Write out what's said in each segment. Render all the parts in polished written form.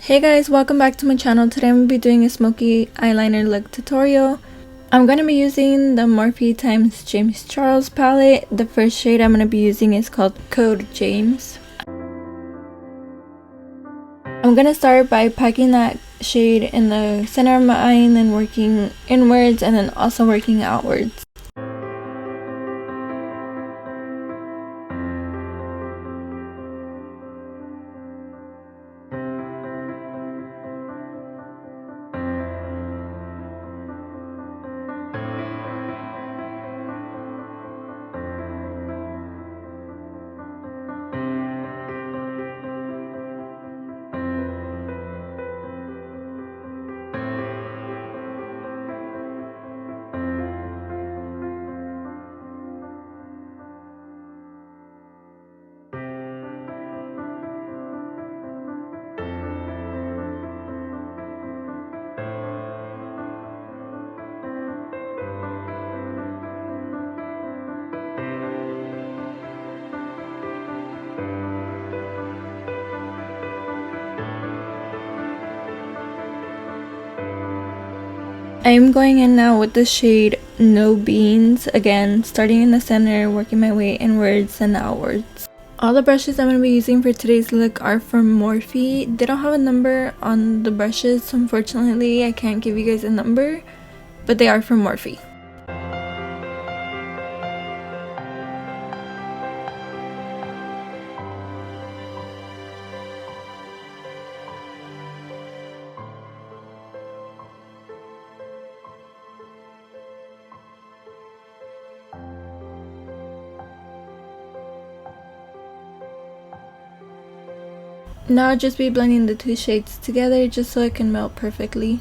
Hey guys, welcome back to my channel. Today I'm going to be doing a Smokey eyeliner look tutorial. I'm going to be using the Morphe x James Charles palette. The first shade I'm going to be using is called Code James. I'm going to start by packing that shade in the center of my eye and then working inwards and then also working outwards. I am going in now with the shade No Beans, again starting in the center, working my way inwards and outwards. All the brushes I'm going to be using for today's look are from Morphe. They don't have a number on the brushes, so unfortunately I can't give you guys a number, but they are from Morphe. Now I'll just be blending the two shades together just so it can melt perfectly.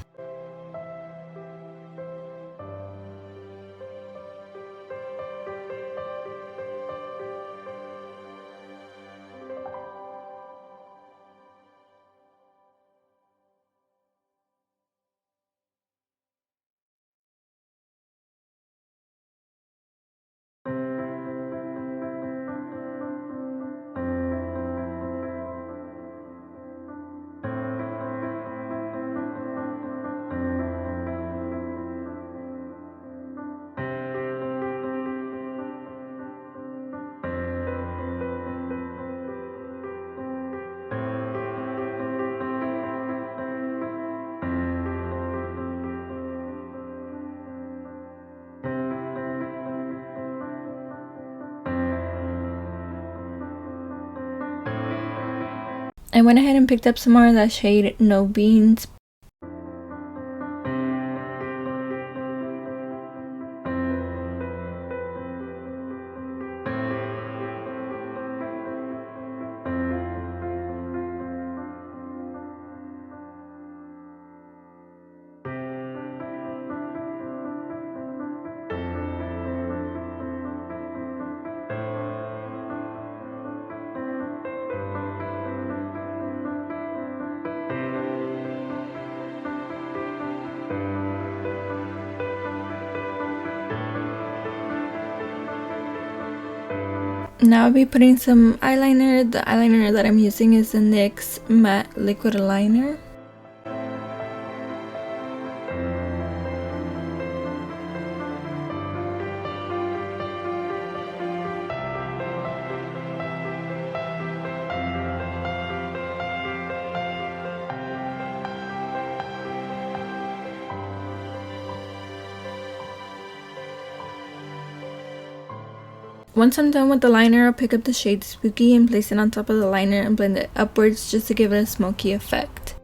I went ahead and picked up some more of that shade No Beans. Now I'll be putting some eyeliner. The eyeliner that I'm using is the NYX Matte Liquid Liner. Once I'm done with the liner, I'll pick up the shade Spooky and place it on top of the liner and blend it upwards just to give it a smoky effect.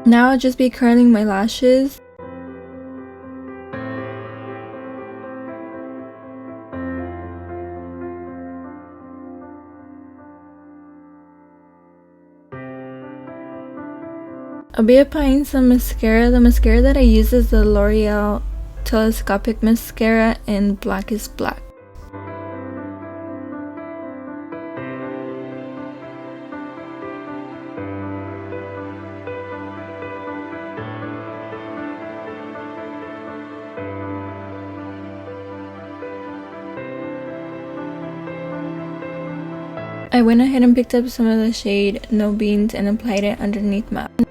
Now I'll just be curling my lashes. I'll be applying some mascara. The mascara that I use is the L'Oreal Telescopic Mascara in Black is Black. I went ahead and picked up some of the shade No Beans and applied it underneath my eye.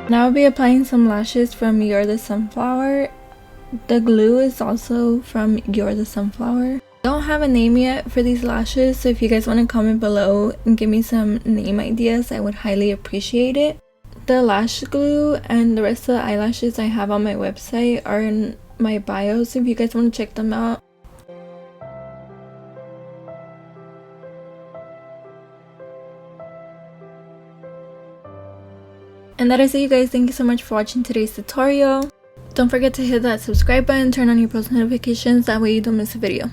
Now I'll be applying some lashes from You're the Sunflower. The glue is also from You're the Sunflower. I don't have a name yet for these lashes, so if you guys want to comment below and give me some name ideas, I would highly appreciate it. The lash glue and the rest of the eyelashes I have on my website are in my bio, so if you guys want to check them out. And that is it, you guys. Thank you so much for watching today's tutorial. Don't forget to hit that subscribe button, turn on your post notifications, that way you don't miss a video.